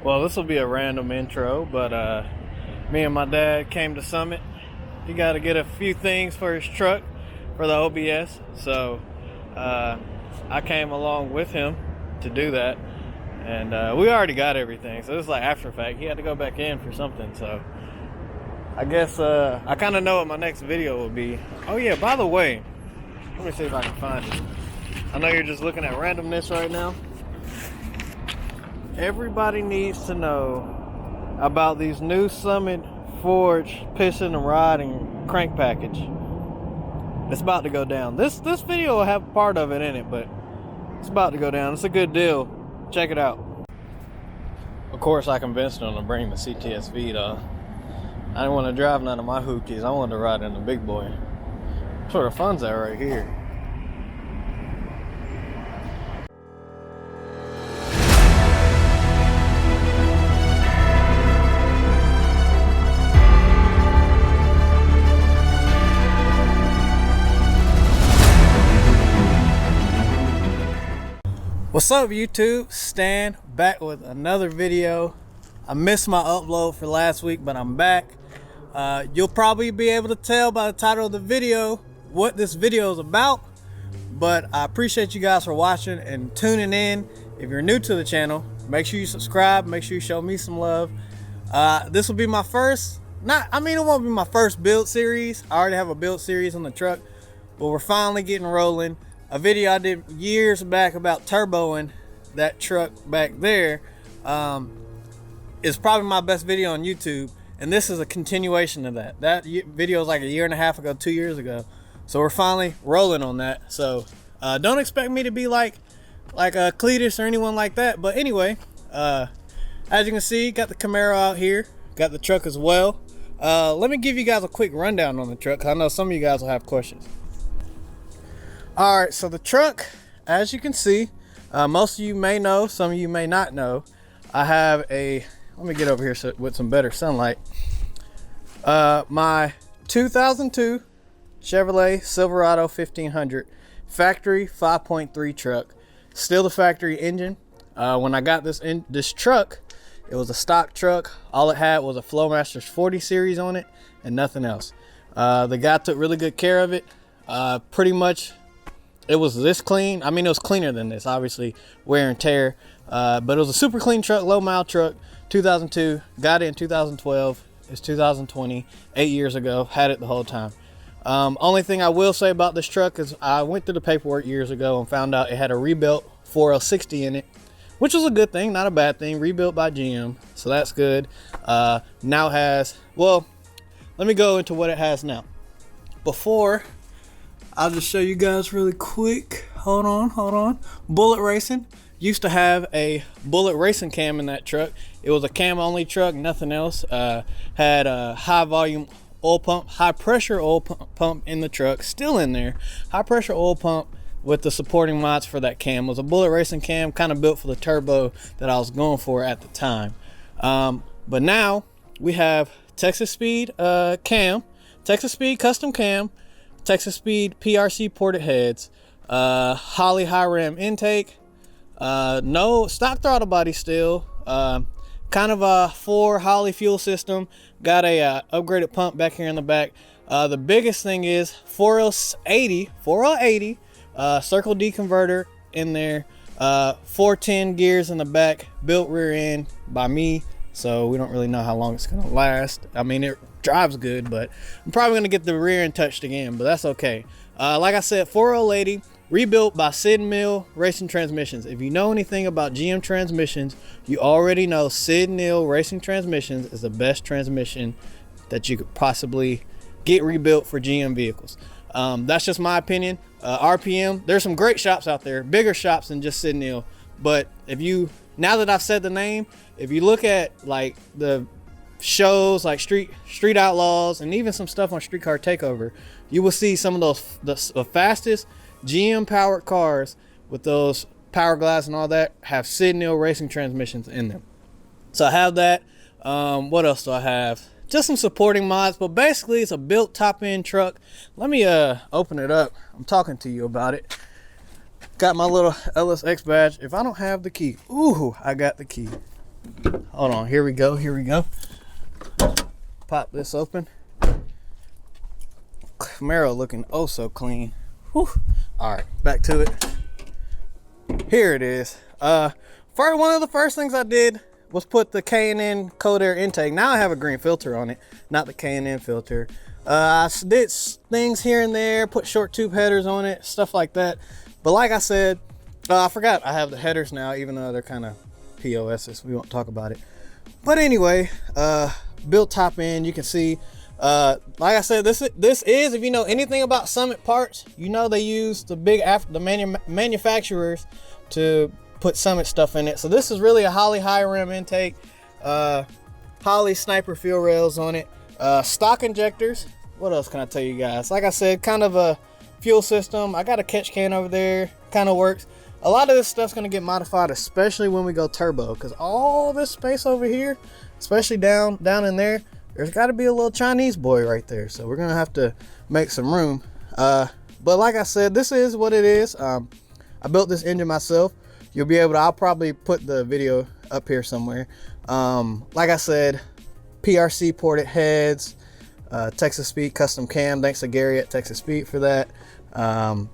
Well, this will be a random intro, but me and my dad came to Summit. He got to get a few things for his truck for the OBS, so I came along with him to do that, and we already got everything, so it's like after fact. He had to go back in for something, so I guess I kind of know what my next video will be. Oh yeah, by the way, let me see if I can find it. I know you're just looking at randomness right now. Everybody needs to know about these new Summit Forge piston and rod and crank package. It's about to go down. This video will have part of it in it, but it's about to go down. It's a good deal. Check it out. Of course, I convinced them to bring the CTSV though. I didn't want to drive none of my hookies. I wanted to ride in the big boy. That's where the fun's at right here. What's up YouTube? Stan back with another video. I missed my upload for last week, but I'm back. You'll probably be able to tell by the title of the video what this video is about, but I appreciate you guys for watching and tuning in. If you're new to the channel, make sure you subscribe, make sure you show me some love. This will be my first, it won't be my first build series. I already have a build series on the truck, but we're finally getting rolling. A video I did years back about turboing that truck back there is probably my best video on YouTube, and this is a continuation of that. That video is like a year and a half ago, 2 years ago. So we're finally rolling on that. So don't expect me to be like a Cletus or anyone like that. But anyway, as you can see, got the Camaro out here, got the truck as well. Let me give you guys a quick rundown on the truck, 'cause I know some of you guys will have questions. All right, so the truck, as you can see, most of you may know, some of you may not know, I have a, let me get over here with some better sunlight. My 2002 Chevrolet Silverado 1500 factory 5.3 truck, still the factory engine. When I got this truck, it was a stock truck. All it had was a Flowmasters 40 series on it and nothing else. The guy took really good care of it. Pretty much, it was this clean. I mean, it was cleaner than this, obviously, wear and tear. But it was a super clean truck, low mile truck, 2002. Got it in 2012. It's 2020, 8 years ago. Had it the whole time. Only thing I will say about this truck is I went through the paperwork years ago and found out it had a rebuilt 4L60 in it, which was a good thing, not a bad thing. Rebuilt by GM, so that's good. Now it has, well, let me go into what it has now. Before, I'll just show you guys really quick. Hold on. Bullet Racing. Used to have a Bullet Racing cam in that truck. It was a cam only truck, nothing else. Had a high volume oil pump, high pressure oil pump in the truck, still in there. High pressure oil pump with the supporting mods for that cam. It was a Bullet Racing cam, kind of built for the turbo that I was going for at the time. But now we have Texas Speed cam, Texas Speed custom cam, Texas Speed PRC ported heads, Holley high ram intake, no stock throttle body still, kind of a 4 Holley fuel system, got a upgraded pump back here in the back. The biggest thing is 4L80 circle D converter in there, 410 gears in the back, built rear end by me, so we don't really know how long it's gonna last. I mean, it drives good, but I'm probably gonna get the rear end touched again, but that's okay. Like I said, 4L80 rebuilt by Sid Mill Racing Transmissions. If you know anything about GM transmissions, you already know Sid Mill Racing Transmissions is the best transmission that you could possibly get rebuilt for GM vehicles. That's just my opinion. RPM, there's some great shops out there, bigger shops than just Sid Mill, but now that I've said the name, if you look at like the shows like Street Outlaws and even some stuff on Streetcar Takeover, you will see some of those the fastest GM powered cars with those power glass and all that have Sid Mill Racing transmissions in them. So I have that. What else do I have? Just some supporting mods, but basically it's a built top end truck. Let me open it up. I'm talking to you about it. Got my little LSX badge. If I don't have the key, ooh, I got the key. Hold on, here we go. Pop this open. Camaro looking oh so clean. Whew. All right, back to it. Here it is. One of the first things I did was put the K&N cold air intake. Now I have a green filter on it, not the K&N filter. I did things here and there, put short tube headers on it, stuff like that. But like I said, I forgot I have the headers now, even though they're kind of POSs. We won't talk about it. But anyway, built top end, you can see, like I said, this is, if you know anything about Summit parts, you know they use the manufacturers to put Summit stuff in it. So this is really a Holley high rim intake, Holley sniper fuel rails on it, stock injectors. What else can I tell you guys? Like I said, kind of a fuel system. I got a catch can over there, kind of works. A lot of this stuff's gonna get modified, especially when we go turbo, because all this space over here, especially down in there, there's got to be a little Chinese boy right there. So we're gonna have to make some room. But like I said, this is what it is. I built this engine myself. You'll be able to, I'll probably put the video up here somewhere. Like I said, PRC ported heads, Texas Speed custom cam. Thanks to Gary at Texas Speed for that. And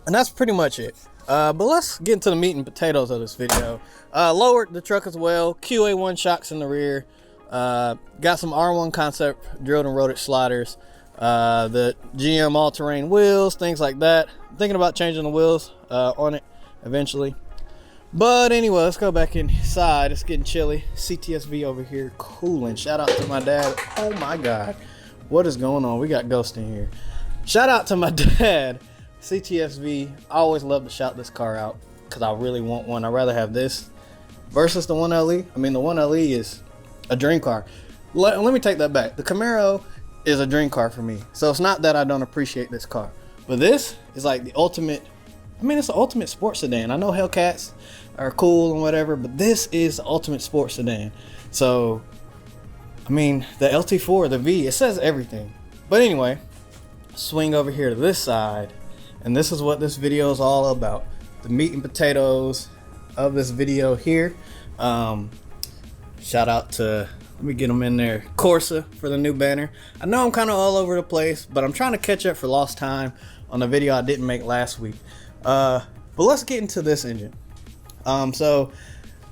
that's pretty much it. But let's get into the meat and potatoes of this video. Lowered the truck as well. QA1 shocks in the rear. Got some R1 concept drilled and rotated sliders. The GM all-terrain wheels, things like that. I'm thinking about changing the wheels on it eventually. But anyway, let's go back inside. It's getting chilly. CTSV over here cooling. Shout out to my dad. Oh my God, what is going on? We got Ghost in here. Shout out to my dad. CTSV. I always love to shout this car out because I really want one. I'd rather have this versus the 1LE. I mean, the 1LE is a dream car. Let me take that back. The Camaro is a dream car for me. So it's not that I don't appreciate this car, but this is like the ultimate. I mean, it's the ultimate sports sedan. I know Hellcats are cool and whatever, but this is the ultimate sports sedan. So, I mean, the LT4, the V, it says everything. But anyway, swing over here to this side, and this is what this video is all about. The meat and potatoes of this video here. Shout out to, let me get them in there, Corsa for the new banner. I know I'm kind of all over the place, but I'm trying to catch up for lost time on the video I didn't make last week. But let's get into this engine. So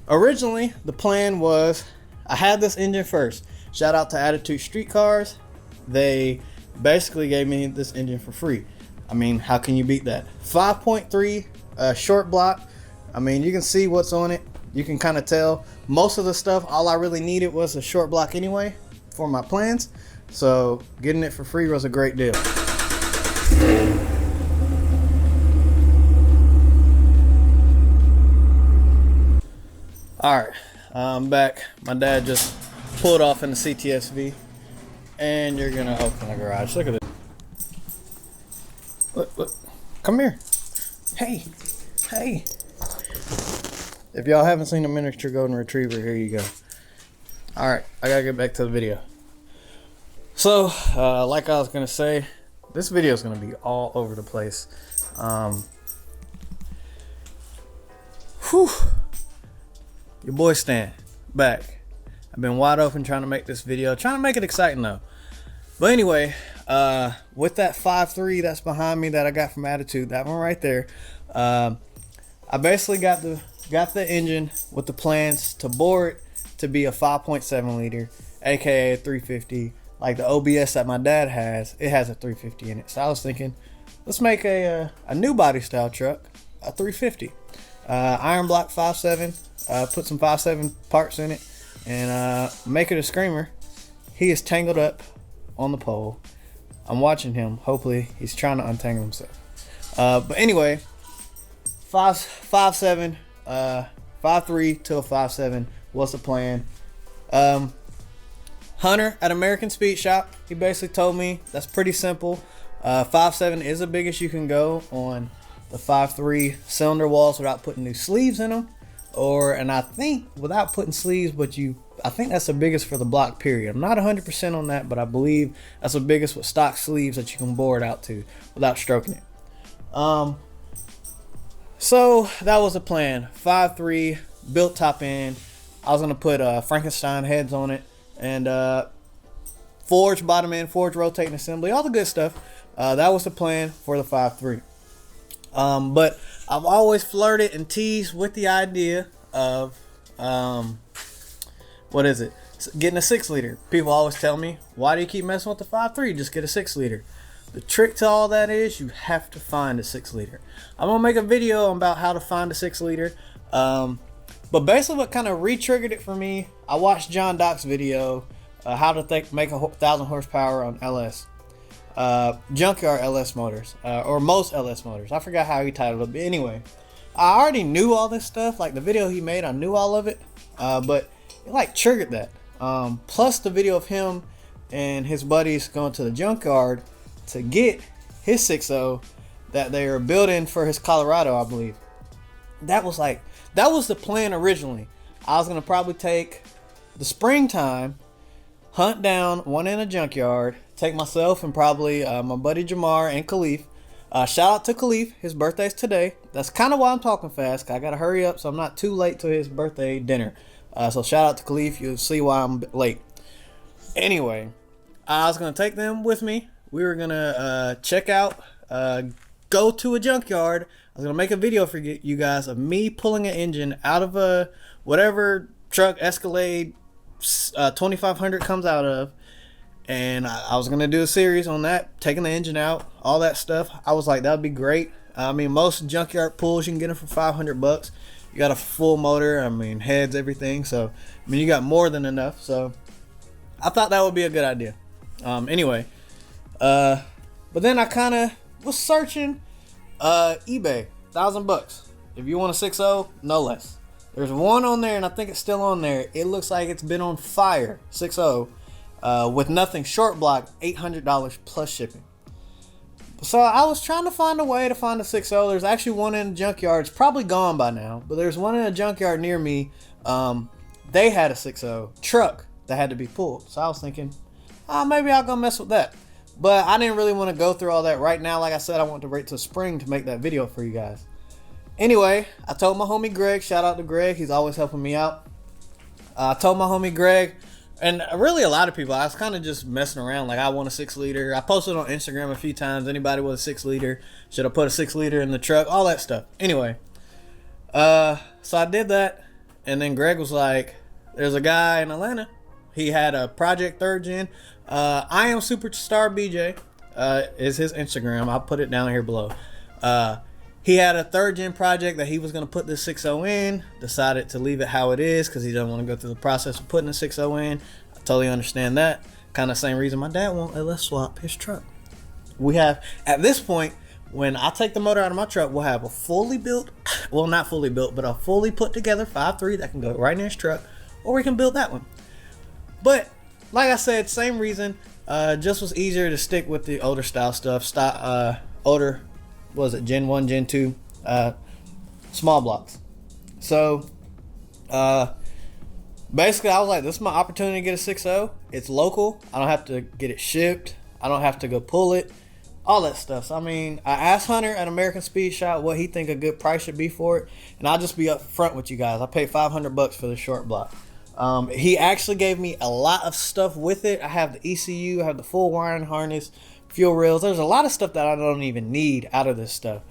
originally the plan was I had this engine first. Shout out to Attitude Street Cars. They basically gave me this engine for free. I mean, how can you beat that? 5.3 short block. I mean, you can see what's on it. You can kind of tell most of the stuff. All I really needed was a short block anyway for my plans. So getting it for free was a great deal. All right, I'm back. My dad just pulled off in the CTSV, and you're gonna open the garage. Look at this. Look, come here. Hey. If y'all haven't seen a miniature golden retriever, here you go. All right, I gotta get back to the video. So, like I was gonna say, this video is gonna be all over the place. Your boy Stan, back. I've been wide open trying to make this video, trying to make it exciting though. But anyway, with that 5.3 that's behind me that I got from Attitude, that one right there, I basically got the engine with the plans to bore it to be a 5.7 liter, aka a 350. Like the OBS that my dad has, it has a 350 in it. So I was thinking, let's make a new body style truck, a 350. Iron block 5.7. Put some 5.7 parts in it and make it a screamer. He is tangled up on the pole. I'm watching him. Hopefully he's trying to untangle himself. But anyway, 5.7, 5.3 till 5.7 was the plan. Hunter at American Speed Shop, he basically told me that's pretty simple. 5.7 is the biggest you can go on the 5.3 cylinder walls without putting new sleeves in them. And I think without putting sleeves, I think that's the biggest for the block period. I'm not 100% on that, but I believe that's the biggest with stock sleeves that you can bore it out to without stroking it. So that was the plan. 5.3 built top end. I was gonna put Frankenstein heads on it, and forged bottom end, forged rotating assembly, all the good stuff. That was the plan for the 5.3. But I've always flirted and teased with the idea of getting a 6-liter. People always tell me, why do you keep messing with the 5.3? Just get a 6-liter. The trick to all that is you have to find a 6-liter. I'm gonna make a video about how to find a 6-liter. But basically what kind of re-triggered it for me, I watched John Dock's video, how to make a 1,000 horsepower on LS. Junkyard LS motors, or most LS motors. I forgot how he titled it, but anyway. I already knew all this stuff, like the video he made, I knew all of it, but it like triggered that. Plus the video of him and his buddies going to the junkyard to get his 6.0 that they were building for his Colorado, I believe. That was the plan originally. I was gonna probably take the springtime, hunt down one in a junkyard, take myself and probably my buddy Jamar and Khalif. Shout out to Khalif, his birthday's today. That's kind of why I'm talking fast. I gotta hurry up so I'm not too late to his birthday dinner. So shout out to Khalif, you'll see why I'm late. Anyway, I was gonna take them with me. We were gonna check out, go to a junkyard. I was gonna make a video for you guys of me pulling an engine out of a whatever truck Escalade 2500 comes out of, and I was gonna do a series on that, taking the engine out, all that stuff. I was like, that'd be great. I mean, most junkyard pulls you can get them for $500. You got a full motor, I mean, heads, everything. So I mean, you got more than enough. So I thought that would be a good idea. Anyway, but then I kind of was searching eBay, $1,000 if you want a 6.0, no less. There's one on there, and I think it's still on there. It looks like it's been on fire, 6.0, with nothing, short block, $800 plus shipping. So I was trying to find a way to find a 6.0. There's actually one in the junkyard. It's probably gone by now, but there's one in a junkyard near me. They had a 6.0 truck that had to be pulled. So I was thinking, maybe I'll go mess with that. But I didn't really want to go through all that right now. Like I said, I want to wait till spring to make that video for you guys. Anyway, I told my homie Greg, shout out to Greg, he's always helping me out. I told my homie Greg, and really a lot of people, I was kind of just messing around, like I want a 6-liter. I posted on Instagram a few times, anybody with a 6-liter, should I put a 6-liter in the truck, all that stuff. Anyway, so I did that, and then Greg was like, there's a guy in Atlanta, he had a Project 3rd Gen, I am Superstar BJ, is his Instagram, I'll put it down here below. He had a 3rd Gen project that he was going to put this 6.0 in, decided to leave it how it is because he doesn't want to go through the process of putting a 6.0 in. I totally understand that. Kind of same reason my dad won't let us swap his truck. We have, at this point, when I take the motor out of my truck, we'll have a fully built, well, not fully built, but a fully put together 5.3 that can go right in his truck, or we can build that one. But, like I said, same reason, just was easier to stick with the older style stuff, older, what was it, Gen 1, Gen 2, small blocks. So, basically, I was like, this is my opportunity to get a 6.0. It's local. I don't have to get it shipped. I don't have to go pull it. All that stuff. So, I mean, I asked Hunter at American Speed Shop what he think a good price should be for it. And I'll just be up front with you guys. I paid $500 for the short block. He actually gave me a lot of stuff with it. I have the ECU. I have the full wiring harness, fuel rails. There's a lot of stuff that I don't even need out of this stuff.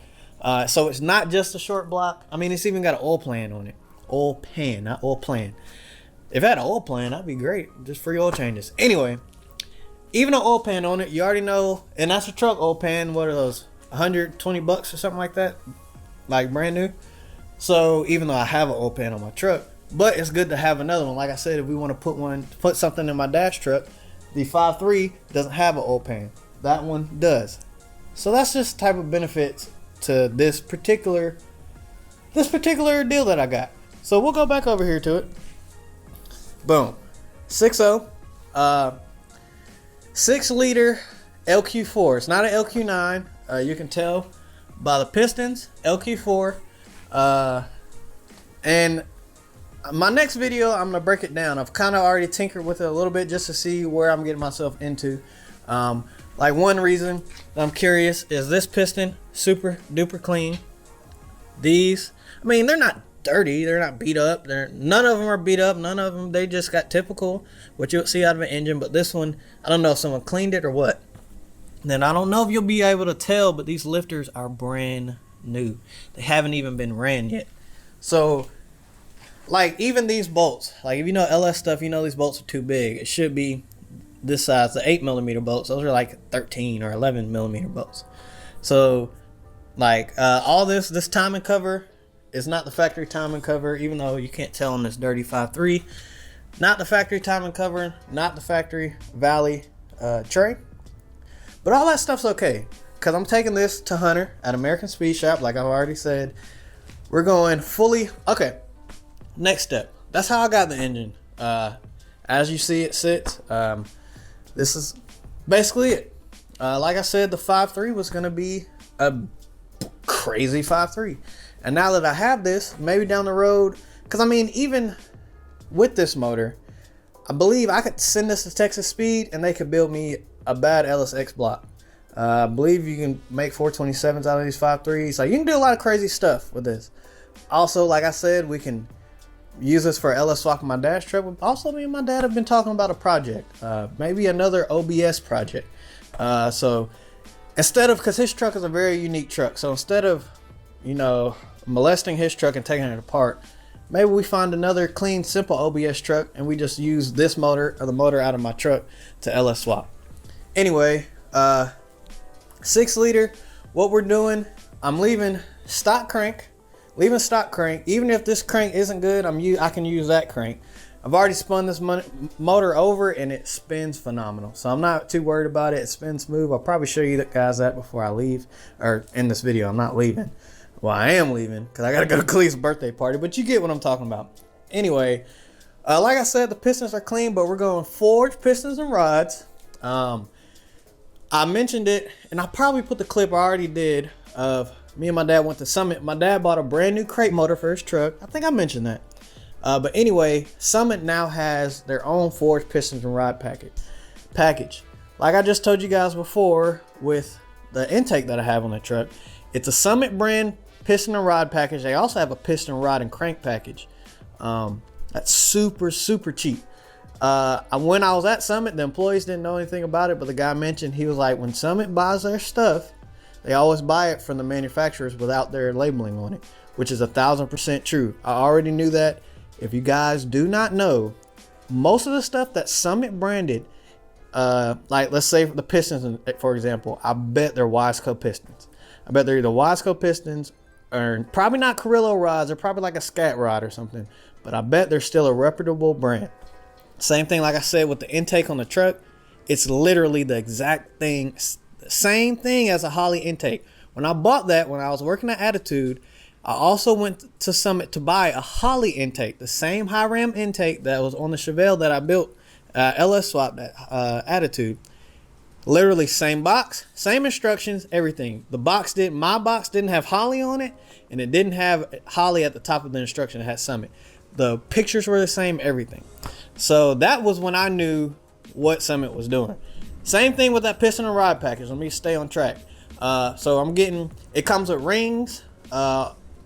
So it's not just a short block. I mean, it's even got an oil pan on it. Oil pan, not oil plan. If it had an oil pan, that'd be great. Just free oil changes. Anyway, even an oil pan on it, you already know. And that's a truck oil pan. What are those? $120 or something like that? Like brand new. So even though I have an oil pan on my truck, but it's good to have another one. Like I said, if we want to put something in my dash truck, the 5.3 doesn't have an oil pan. That one does. So that's just the type of benefits to this particular deal that I got. So we'll go back over here to it. Boom. 6.0. 6-liter LQ4. It's not an LQ9. You can tell by the pistons. LQ4. And my next video, I'm going to break it down. I've kind of already tinkered with it a little bit just to see where I'm getting myself into. Like one reason that I'm curious is this piston super duper clean. These, I mean, they're not dirty. They're not beat up. None of them are beat up. None of them. They just got typical what you would see out of an engine. But this one, I don't know if someone cleaned it or what. Then I don't know if you'll be able to tell, but these lifters are brand new. They haven't even been ran yet. So, like, even these bolts, like if you know LS stuff, you know these bolts are too big. It should be this size, the 8mm bolts. Those are like 13 or 11mm bolts. So, like, all this timing cover is not the factory timing cover, even though you can't tell on this dirty 5.3. Not the factory timing cover, not the factory Valley tray. But all that stuff's okay, because I'm taking this to Hunter at American Speed Shop, like I've already said. We're going fully, okay, next step. That's how I got the engine. As you see it sits, this is basically it. Like I said, the 5.3 was going to be a crazy 5.3. And now that I have this, maybe down the road, because I mean, even with this motor, I believe I could send this to Texas Speed and they could build me a bad LSX block. I believe you can make 427s out of these 5.3s. So you can do a lot of crazy stuff with this. Also, like I said, we can use this for LS swap in my dad's truck. Also, me and my dad have been talking about a project, maybe another OBS project. So instead of, because his truck is a very unique truck, so instead of, you know, molesting his truck and taking it apart, maybe we find another clean, simple OBS truck and we just use this motor or the motor out of my truck to LS swap. Anyway, 6 liter, what we're doing, I'm leaving stock crank. Even if this crank isn't good, I can use that crank. I've already spun this motor over and it spins phenomenal. So I'm not too worried about it. It spins smooth. I'll probably show you guys that before I leave, or in this video. I'm not leaving. Well, I am leaving because I got to go to Khalif's birthday party, but you get what I'm talking about. Anyway, like I said, the pistons are clean, but we're going forged pistons and rods. I mentioned it, and I probably put the clip I already did of me and my dad went to Summit. My dad bought a brand new crate motor for his truck. I think I mentioned that. But anyway, Summit now has their own forged pistons and rod package. Like I just told you guys before with the intake that I have on the truck, it's a Summit brand piston and rod package. They also have a piston rod and crank package. That's super, super cheap. When I was at Summit, the employees didn't know anything about it, but the guy mentioned, he was like, when Summit buys their stuff, they always buy it from the manufacturers without their labeling on it, which is 1000% true. I already knew that. If you guys do not know, most of the stuff that Summit branded, like let's say the pistons, for example, I bet they're Wiseco pistons. I bet they're either Wiseco pistons or probably not Carrillo rods. They're probably like a Scat rod or something, but I bet they're still a reputable brand. Same thing, like I said, with the intake on the truck. It's literally the exact thing, same thing as a Holley intake. When I bought that, when I was working at Attitude, I also went to Summit to buy a Holley intake, the same high ram intake that was on the Chevelle that I built, LS swap at Attitude. Literally same box, same instructions, everything. My box didn't have Holley on it, and it didn't have Holley at the top of the instruction. It had Summit. The pictures were the same, everything. So that was when I knew what Summit was doing. Same thing with that piston and rod package. Let me stay on track. So I'm getting, it comes with rings,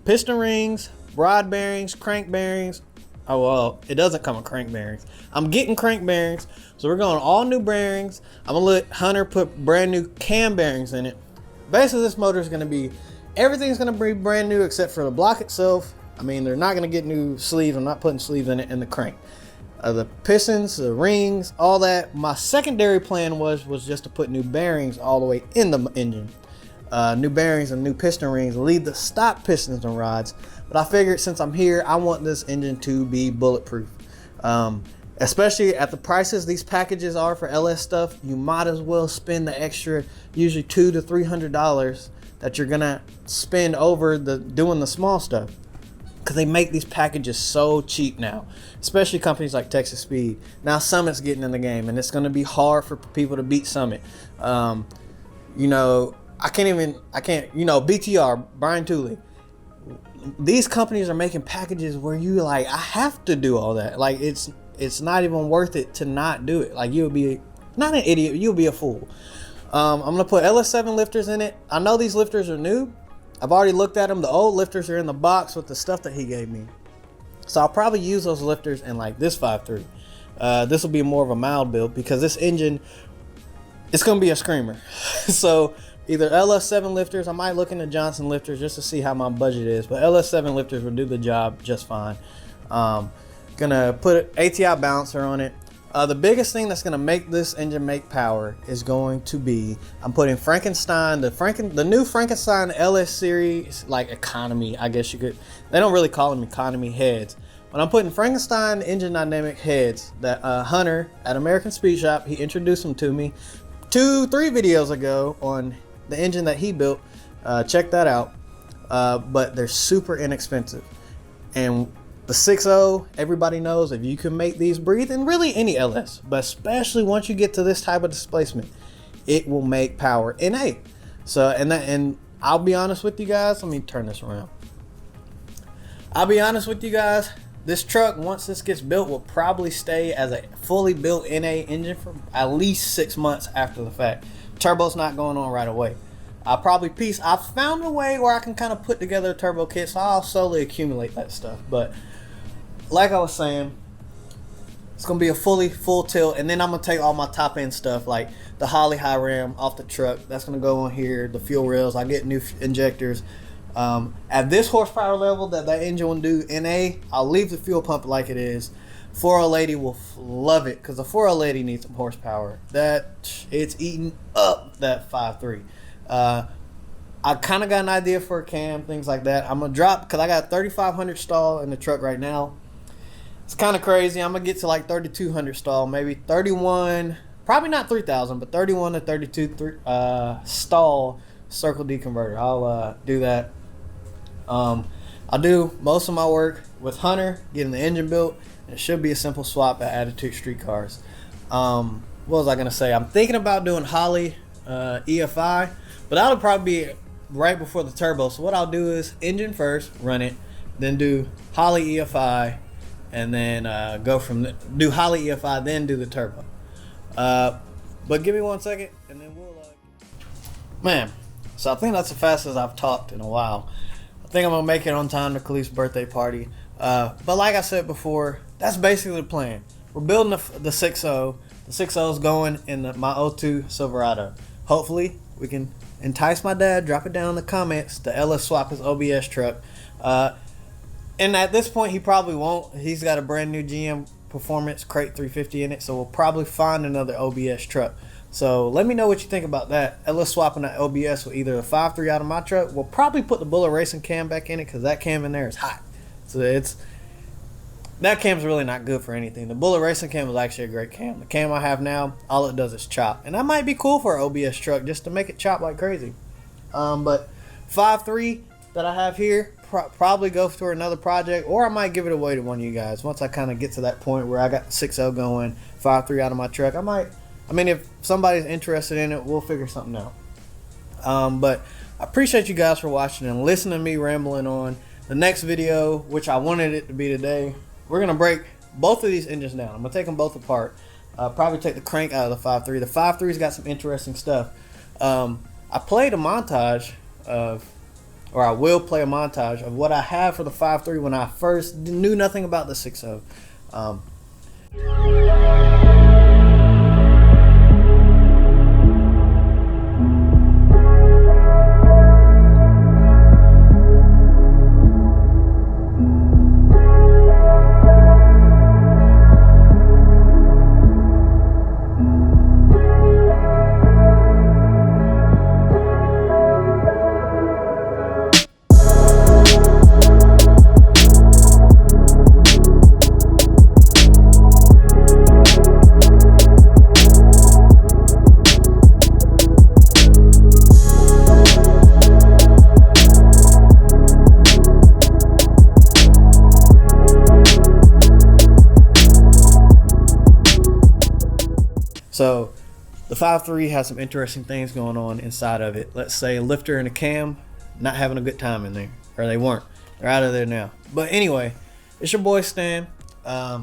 piston rings, rod bearings, crank bearings. Oh, well, it doesn't come with crank bearings. I'm getting crank bearings. So we're going all new bearings. I'm going to let Hunter put brand new cam bearings in it. Basically, this motor is going to be, everything's going to be brand new except for the block itself. I mean, they're not going to get new sleeves. I'm not putting sleeves in it, and the crank. The pistons, the rings, all that. My secondary plan was just to put new bearings all the way in the engine. New bearings and new piston rings, leave the stock pistons and rods. But I figured since I'm here, I want this engine to be bulletproof. Especially at the prices these packages are for LS stuff, you might as well spend the extra, usually $200 to $300 that you're gonna spend over doing the small stuff. Because they make these packages so cheap now, especially companies like Texas Speed. Now Summit's getting in the game, and it's going to be hard for people to beat Summit. You know, BTR, Brian Tooley. These companies are making packages where you like, I have to do all that. Like, it's not even worth it to not do it. Like, you'll be not an idiot, you'll be a fool. I'm going to put LS7 lifters in it. I know these lifters are new. I've already looked at them. The old lifters are in the box with the stuff that he gave me. So I'll probably use those lifters in like this 5.3. This will be more of a mild build because this engine, it's going to be a screamer. So either LS7 lifters, I might look into Johnson lifters just to see how my budget is. But LS7 lifters will do the job just fine. Gonna put an ATI balancer on it. The biggest thing that's gonna make this engine make power is going to be, I'm putting Frankenstein, the new Frankenstein LS series, like economy, I guess you could. They don't really call them economy heads. But I'm putting Frankenstein engine dynamic heads that Hunter at American Speed Shop, he introduced them to me 2-3 videos ago on the engine that he built. Check that out. But they're super inexpensive. And the 6.0, everybody knows if you can make these breathe, and really any LS, but especially once you get to this type of displacement, it will make power in A. So, and I'll be honest with you guys, let me turn this around. I'll be honest with you guys, this truck, once this gets built, will probably stay as a fully built NA engine for at least 6 months after the fact. Turbo's not going on right away. I've found a way where I can kind of put together a turbo kit, so I'll slowly accumulate that stuff. But like I was saying, it's gonna be a full tilt, and then I'm gonna take all my top end stuff like the Holley high ram off the truck. That's gonna go on here. The fuel rails, I get new injectors. At this horsepower level that engine will do NA, I'll leave the fuel pump like it is. 4L80 will love it because the 4L80 needs some horsepower. It's eating up that 5.3. I kind of got an idea for a cam, things like that. I'm gonna drop because I got 3,500 stall in the truck right now. It's kind of crazy. I'm gonna get to like 3,200 stall, maybe 31, probably not 3,000, but 31 to 32 stall circle D converter. I'll do that. I'll do most of my work with Hunter getting the engine built. It should be a simple swap at Attitude Street Cars. What was I gonna say? I'm thinking about doing Holley EFI, but that'll probably be right before the turbo. So what I'll do is engine first, run it, then do Holley EFI, and then do Holley EFI, then do the turbo. But give me 1 second, and then we'll. Man, so I think that's the fastest I've talked in a while. I think I'm gonna make it on time to Khalif's birthday party. But like I said before, that's basically the plan. We're building the 6.0. The 6.0 is going in my 02 Silverado. Hopefully, we can entice my dad, drop it down in the comments, to LS swap his OBS truck. And at this point, he probably won't. He's got a brand new GM Performance Crate 350 in it, so we'll probably find another OBS truck. So let me know what you think about that. LS swapping that OBS with either a 5.3 out of my truck. We'll probably put the Bullet Racing cam back in it because that cam in there is hot. So that cam's really not good for anything. The Bullet Racing cam is actually a great cam. The cam I have now, all it does is chop. And that might be cool for an OBS truck just to make it chop like crazy. But 5.3 that I have here, probably go for another project, or I might give it away to one of you guys. Once I kind of get to that point where I got the 6.0 going, 5.3 out of my truck, if somebody's interested in it, we'll figure something out. But I appreciate you guys for watching and listening to me rambling on. The next video, which I wanted it to be today, we're going to break both of these engines down. I'm going to take them both apart. Probably take the crank out of the 5.3. The 5.3's got some interesting stuff. I played a montage or I will play a montage of what I have for the 5.3 when I first knew nothing about the 6.0. So the 5.3 has some interesting things going on inside of it. Let's say a lifter and a cam not having a good time in there, or they weren't. They're out of there now. But anyway, it's your boy Stan. I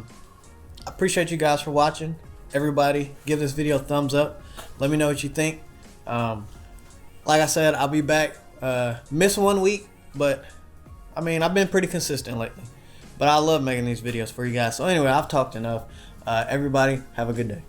appreciate you guys for watching. Everybody, give this video a thumbs up. Let me know what you think. Like I said, I'll be back Missed 1 week, but I mean, I've been pretty consistent lately. But I love making these videos for you guys. So anyway, I've talked enough. Everybody, have a good day.